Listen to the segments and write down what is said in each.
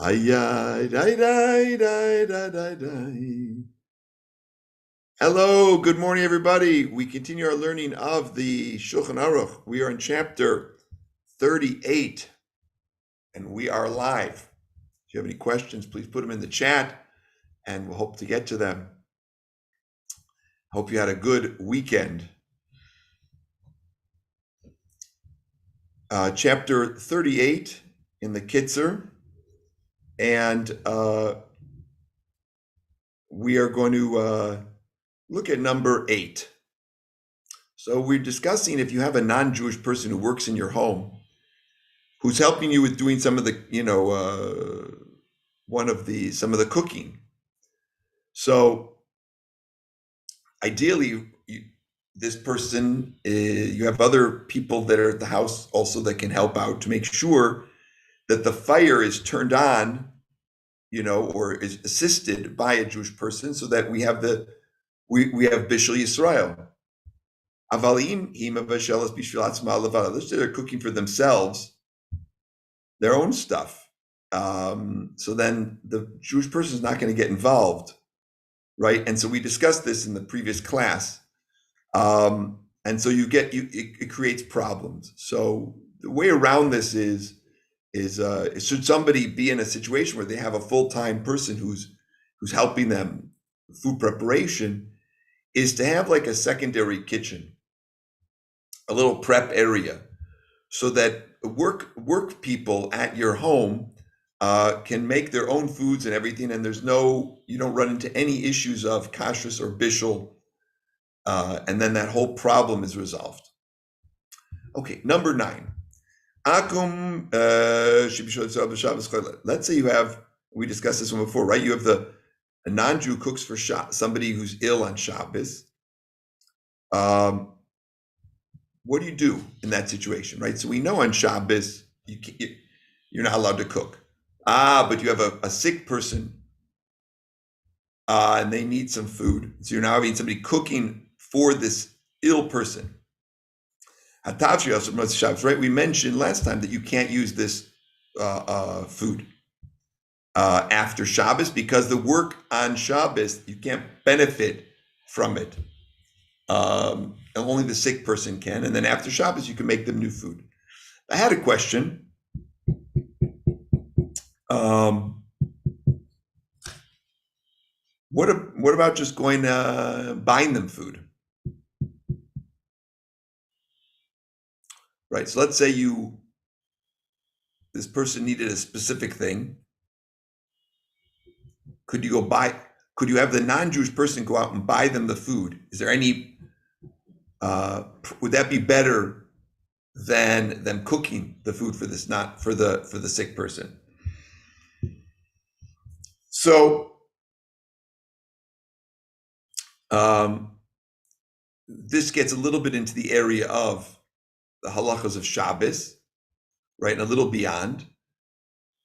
Ay, ay, ay, ay, ay, ay, ay, ay. Hello, good morning, everybody. We continue our learning of the Shulchan Aruch. We are in chapter 38, and we are live. If you have any questions, please put them in the chat, and we'll hope to get to them. Hope you had a good weekend. Chapter 38 in the Kitzur, and we are going to look at number 8. So we're discussing if you have a non-Jewish person who works in your home, who's helping you with doing some of the, some of the cooking. So ideally, this person, you have other people that are at the house also that can help out to make sure that the fire is turned on, or is assisted by a Jewish person, so that we have we have Bishul Yisrael. Let's say they're cooking for themselves, their own stuff. So then the Jewish person is not going to get involved, right? And so we discussed this in the previous class. And so it creates problems. So the way around this is should somebody be in a situation where they have a full-time person who's helping them food preparation, is to have like a secondary kitchen, a little prep area, so that work people at your home can make their own foods and everything, and you don't run into any issues of kashrus or bishul, and then that whole problem is resolved. Okay, number 9. Let's say you have, we discussed this one before, right? You have a non-Jew cooks for somebody who's ill on Shabbos. What do you do in that situation, right? So we know on Shabbos, you're not allowed to cook. But you have a sick person, and they need some food. So you're now having somebody cooking for this ill person. Right? We mentioned last time that you can't use this food after Shabbos, because the work on Shabbos, you can't benefit from it. And only the sick person can. And then after Shabbos, you can make them new food. I had a question. What about just going buying them food? Right. So let's say this person needed a specific thing. Could you have the non-Jewish person go out and buy them the food? Is there any, would that be better than them cooking the food for this, not for the sick person? So this gets a little bit into the area of the halachas of Shabbos, right, and a little beyond.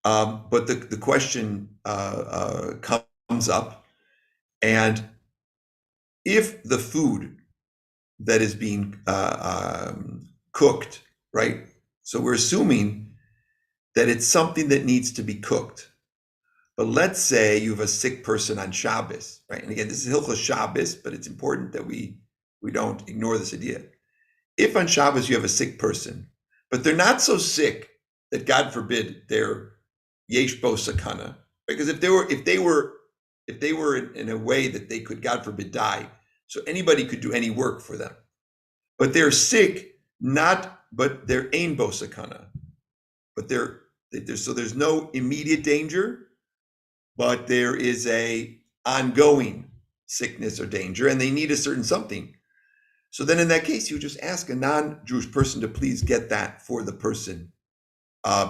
But the question comes up, and if the food that is being cooked, right, so we're assuming that it's something that needs to be cooked. But let's say you have a sick person on Shabbos, right? And again, this is Hilchos Shabbos, but it's important that we don't ignore this idea. If on Shabbos you have a sick person, but they're not so sick that, God forbid, they're yesh bo sakana, because if they were in a way that they could, God forbid, die, so anybody could do any work for them. But they're sick, but they're ein bo sakana, but so there's no immediate danger, but there is a ongoing sickness or danger, and they need a certain something. So then in that case, you just ask a non-Jewish person to please get that for the person,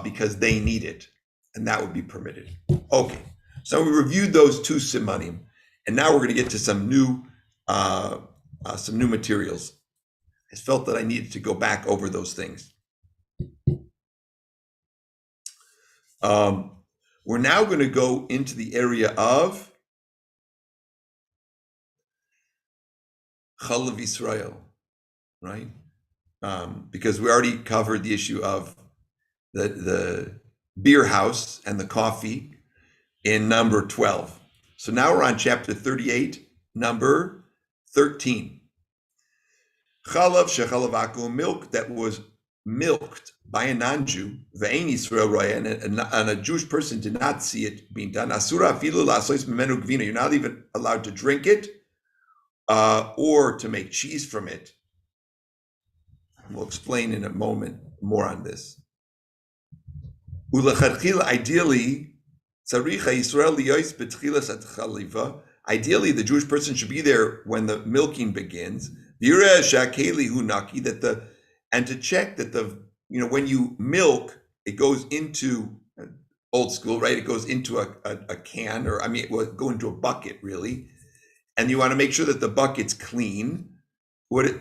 because they need it, and that would be permitted. Okay, so we reviewed those 2 simanim, and now we're going to get to some new materials. I felt that I needed to go back over those things. We're now going to go into the area of Chalav Yisrael, right? Because we already covered the issue of the beer house and the coffee in number 12. So now we're on chapter 38, number 13. Chalav shechalav akum, milk that was milked by a non-Jew, ve'ein Yisrael roya, and a Jewish person did not see it being done. Asura afilu la'asos memenu gvina. You're not even allowed to drink it or to make cheese from it. We'll explain in a moment more on this. Ulachatchila, ideally, tzaricha Yisrael liyos betchilas atchaliva. Ideally, the Jewish person should be there when the milking begins. That and to check that when you milk, it goes into old school, right? It goes into a can, or it will go into a bucket, really. And you want to make sure that the bucket's clean.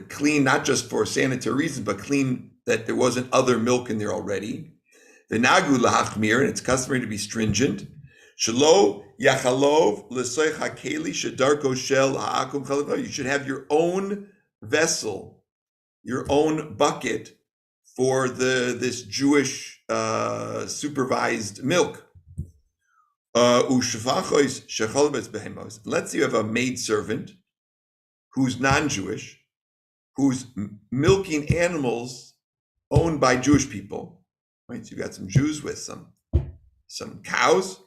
Clean not just for sanitary reasons, but clean that there wasn't other milk in there already. The nagu lahachmir, and it's customary to be stringent. Shelo yachalov l'soich hakeli shedarko shel ha'akum chalav. You should have your own vessel, your own bucket for this Jewish supervised milk. Let's say you have a maidservant who's non-Jewish, who's milking animals owned by Jewish people. Right? So you've got some Jews with some cows.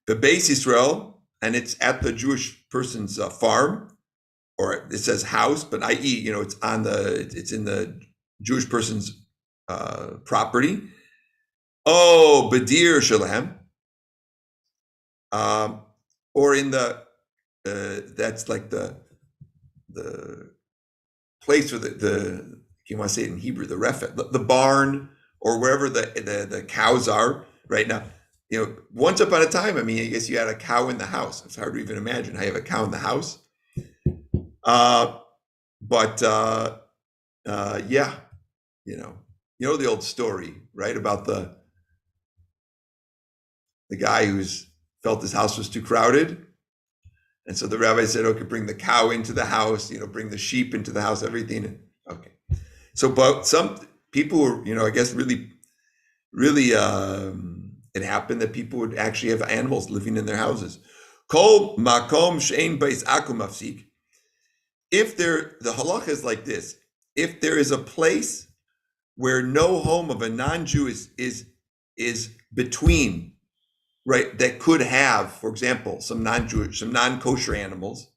The base Yisrael, and it's at the Jewish person's farm, or it says house, but i.e., it's in the Jewish person's property. Oh, Badir Shalem, or in the that's like the place where the you want to say it in Hebrew, the refet, the barn, or wherever the cows are right now. Once upon a time, I guess you had a cow in the house. It's hard to even imagine how you have a cow in the house. Yeah, the old story, right, about the guy who's felt his house was too crowded, and so the rabbi said, "Okay, bring the cow into the house. Bring the sheep into the house. Everything." Okay, so but some people were, I guess, really, it happened that people would actually have animals living in their houses. Kol makom she'ein bais akum mafsik. The halacha is like this: if there is a place where no home of a non-Jew is between, right, that could have, for example, some non-Jewish, some non-kosher animals.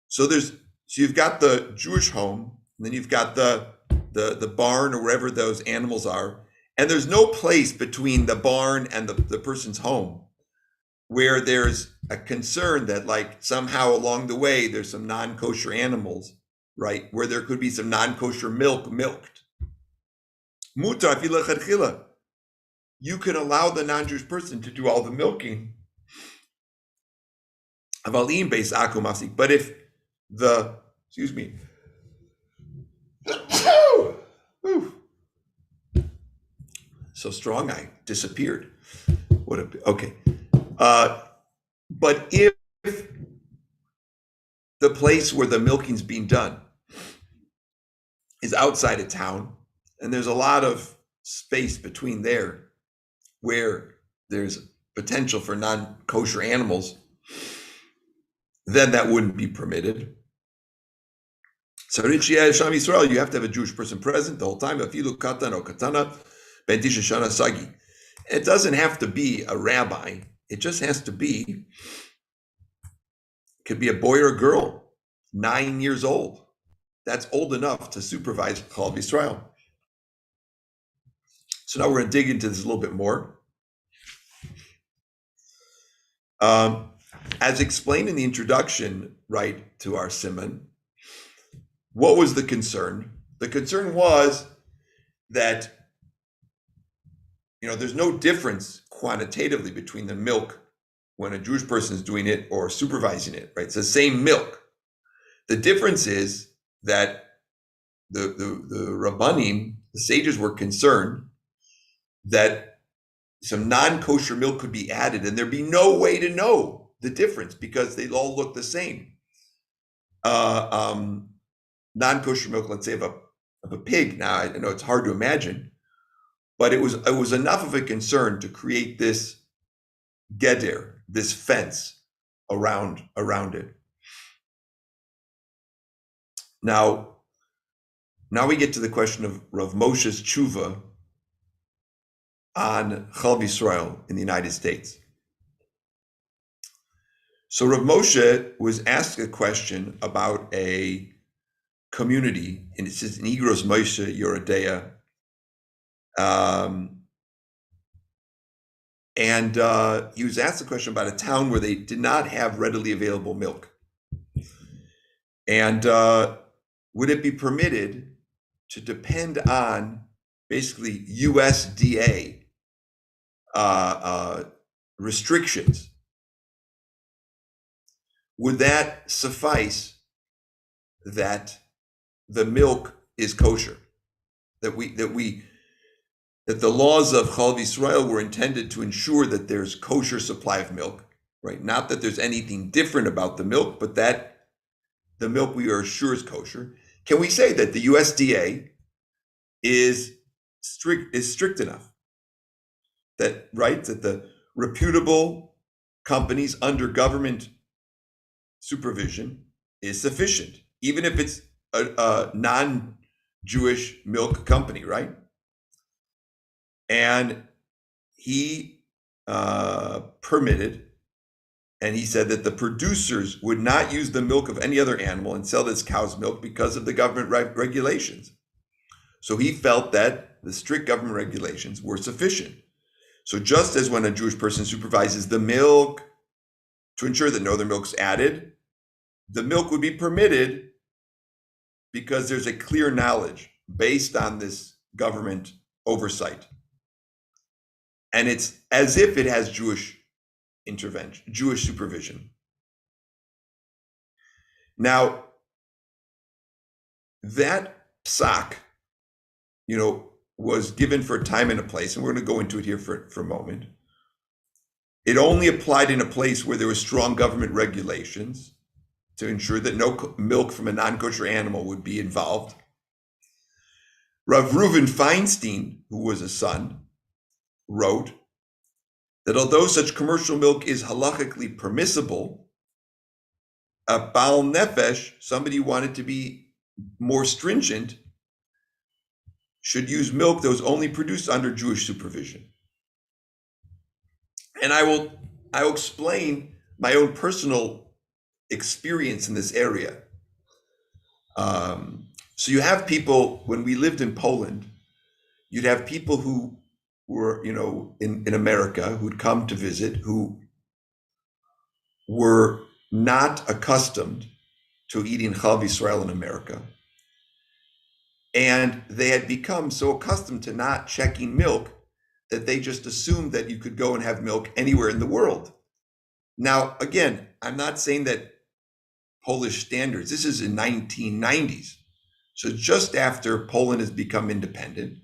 So you've got the Jewish home, and then you've got the barn or wherever those animals are, and there's no place between the barn and the person's home where there's a concern that somehow along the way there's some non-kosher animals, right, where there could be some non-kosher milk milked. Mutar filachatchila. You can allow the non-Jewish person to do all the milking. Avalim beis akum mafsik. But if so strong I disappeared. Okay. But if the place where the milking's being done is outside of town, and there's a lot of space between there where there's potential for non-kosher animals, then that wouldn't be permitted. So Sham Yisrael, you have to have a Jewish person present the whole time. Afilu katan or katana, ben tisha shana sagi. It doesn't have to be a rabbi. It just has to be, could be a boy or a girl, 9 years old. That's old enough to supervise Chalav Yisrael. So now we're going to dig into this a little bit more. As explained in the introduction, right, to our simon, what was the concern? The concern was that, there's no difference quantitatively between the milk when a Jewish person is doing it or supervising it, right? It's the same milk. The difference is that the Rabbanim, the sages, were concerned that some non-kosher milk could be added, and there'd be no way to know the difference because they all look the same. Non-kosher milk, let's say, of a pig. Now, I know it's hard to imagine, but it was enough of a concern to create this geder, this fence around it. Now we get to the question of Rav Moshe's tshuva on Chalav Yisrael in the United States. So Rav Moshe was asked a question about a community, and it says in Igros Moshe Yoredeya, and he was asked a question about a town where they did not have readily available milk. And would it be permitted to depend on basically USDA restrictions? Would that suffice that the milk is kosher? That the laws of Chalav Yisrael were intended to ensure that there's kosher supply of milk, right? Not that there's anything different about the milk, but that the milk we are sure is kosher. Can we say that the USDA is strict enough? That the reputable companies under government supervision is sufficient, even if it's a non-Jewish milk company, right? And he permitted, and he said that the producers would not use the milk of any other animal and sell this cow's milk because of the government regulations. So he felt that the strict government regulations were sufficient. So just as when a Jewish person supervises the milk to ensure that no other milk's added, the milk would be permitted because there's a clear knowledge based on this government oversight. And it's as if it has Jewish intervention, Jewish supervision. Now, that psak, was given for a time and a place, and we're going to go into it here for a moment. It only applied in a place where there were strong government regulations to ensure that no milk from a non-kosher animal would be involved. Rav Reuven Feinstein, who was a son, wrote that although such commercial milk is halachically permissible, a Baal Nefesh, somebody who wanted to be more stringent, should use milk that was only produced under Jewish supervision. And I will explain my own personal experience in this area. So you have people, when we lived in Poland, you'd have people who were, in America, who'd come to visit, who were not accustomed to eating Chalav Yisrael in America. And they had become so accustomed to not checking milk that they just assumed that you could go and have milk anywhere in the world. Now, again, I'm not saying that Polish standards, this is in 1990s. So just after Poland has become independent.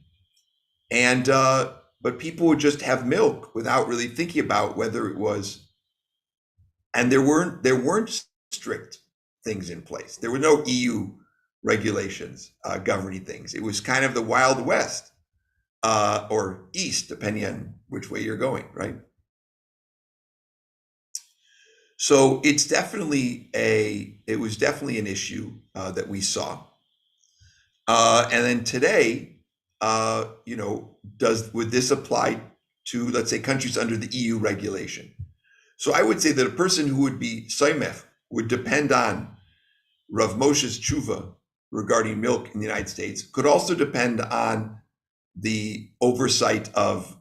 And, but people would just have milk without really thinking about whether it was, and there weren't strict things in place. There were no EU regulations governing things. It was kind of the Wild West or East, depending on which way you're going, right? So it was definitely an issue that we saw. And then today, would this apply to, let's say, countries under the EU regulation? So I would say that a person who would be soymech would depend on Rav Moshe's tshuva regarding milk in the United States, could also depend on the oversight of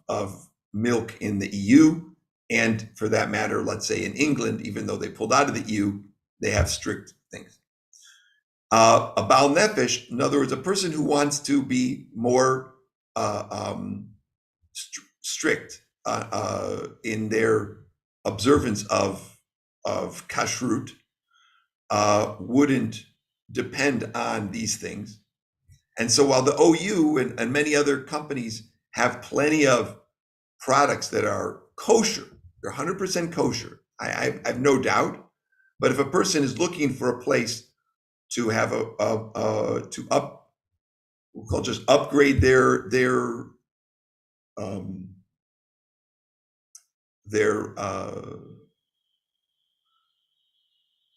milk in the EU, and for that matter, let's say in England, even though they pulled out of the EU, they have strict things. A Baal Nefesh, in other words, a person who wants to be more strict in their observance of kashrut, wouldn't depend on these things. And so while the OU and many other companies have plenty of products that are kosher, they're 100% kosher, I have no doubt. But if a person is looking for a place to have upgrade their their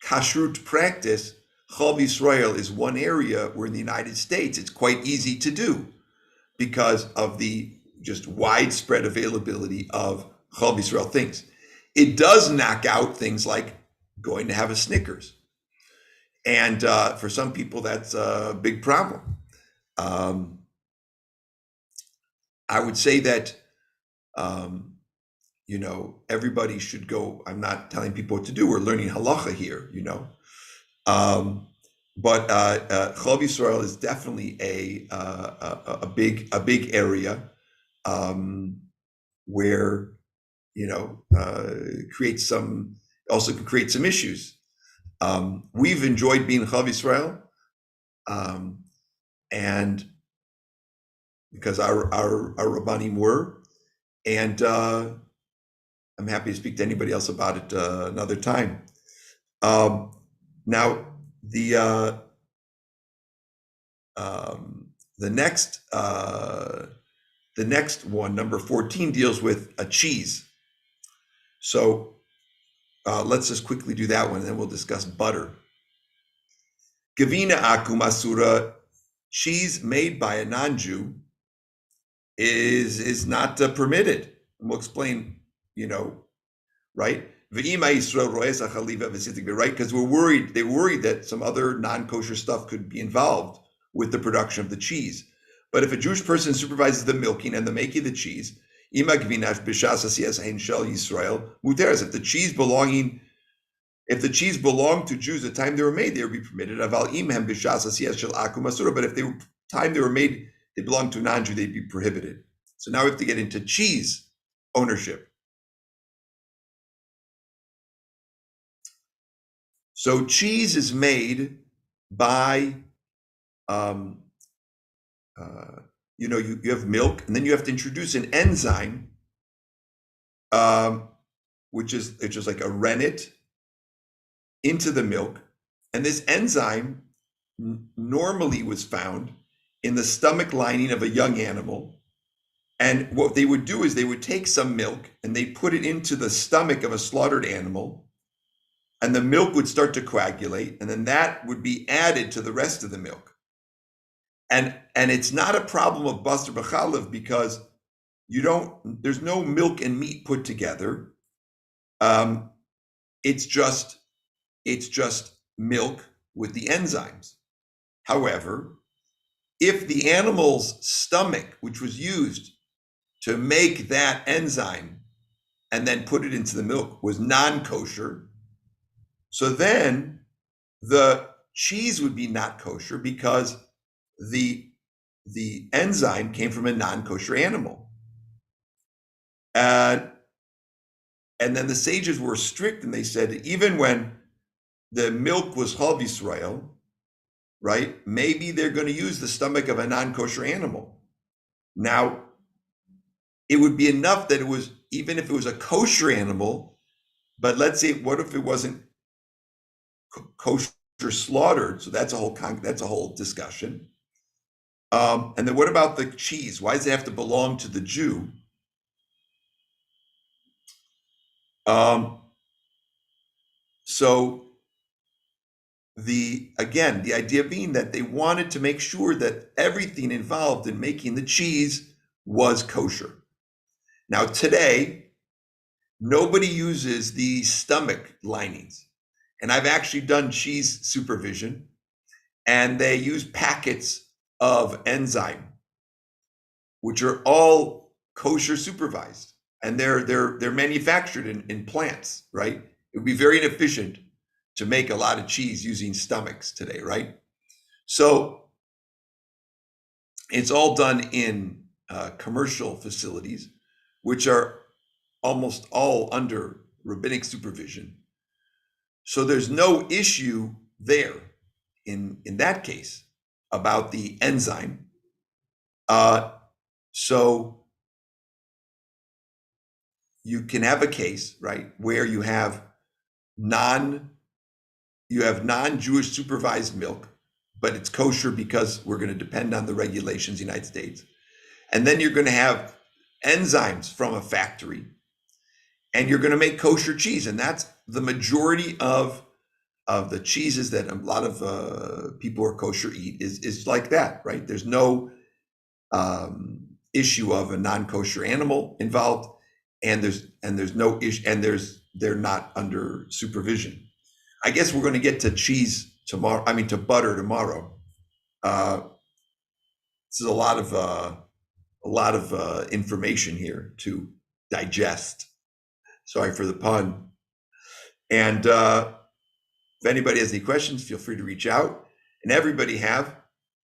kashrut practice, Chalav Yisrael is one area where in the United States it's quite easy to do because of the just widespread availability of Chalav Yisrael things. It does knock out things like going to have a Snickers. And for some people, that's a big problem. I would say that, everybody should go. I'm not telling people what to do. We're learning halacha here, But Chalav Yisrael is definitely a big area where creates some, also can create some issues. We've enjoyed being Chalav Yisrael, and because our Rabbanim were, and I'm happy to speak to anybody else about it another time. Now, the next one, number 14, deals with a cheese. So let's just quickly do that one, and then we'll discuss butter. Gavina akum asura, cheese made by a non-Jew is not permitted. And we'll explain, right? Right? Because they're worried that some other non-kosher stuff could be involved with the production of the cheese. But if a Jewish person supervises the milking and the making of the cheese, if the cheese belonged to Jews at the time they were made, they would be permitted. But if the time they were made, they belonged to a non-Jew, they'd be prohibited. So now we have to get into cheese ownership. So cheese is made by, you have milk, and then you have to introduce an enzyme, which is just like a rennet, into the milk. And this enzyme normally was found in the stomach lining of a young animal. And what they would do is they would take some milk and they put it into the stomach of a slaughtered animal, and the milk would start to coagulate, and then that would be added to the rest of the milk. And it's not a problem of Basar B'Chalav because there's no milk and meat put together. It's just milk with the enzymes. However, if the animal's stomach, which was used to make that enzyme and then put it into the milk, was non-kosher, so then the cheese would be not kosher because the enzyme came from a non-kosher animal. And then the sages were strict, and they said that even when the milk was Chalav Yisrael, right, maybe they're going to use the stomach of a non-kosher animal. Now, it would be enough that it was, even if it was a kosher animal, but let's say, what if it wasn't kosher slaughtered? So that's a whole discussion. And then what about the cheese? Why does it have to belong to the Jew? So the idea being that they wanted to make sure that everything involved in making the cheese was kosher. Now today, nobody uses the stomach linings. And I've actually done cheese supervision, and they use packets of enzyme, which are all kosher supervised, and they're manufactured in plants, right? It would be very inefficient to make a lot of cheese using stomachs today, right? So it's all done in commercial facilities, which are almost all under rabbinic supervision. So there's no issue there in that case about the enzyme. So you can have a case, right, where you have non-Jewish supervised milk, but it's kosher because we're going to depend on the regulations in the United States. And then you're going to have enzymes from a factory, and you're going to make kosher cheese. And that's the majority of the cheeses that a lot of people who are kosher eat is like that, right? There's no issue of a non-kosher animal involved, and there's no issue, and they're not under supervision. I guess we're going to get to cheese tomorrow. I mean, to butter tomorrow. This is a lot of information here to digest. Sorry for the pun. And if anybody has any questions, feel free to reach out. And everybody have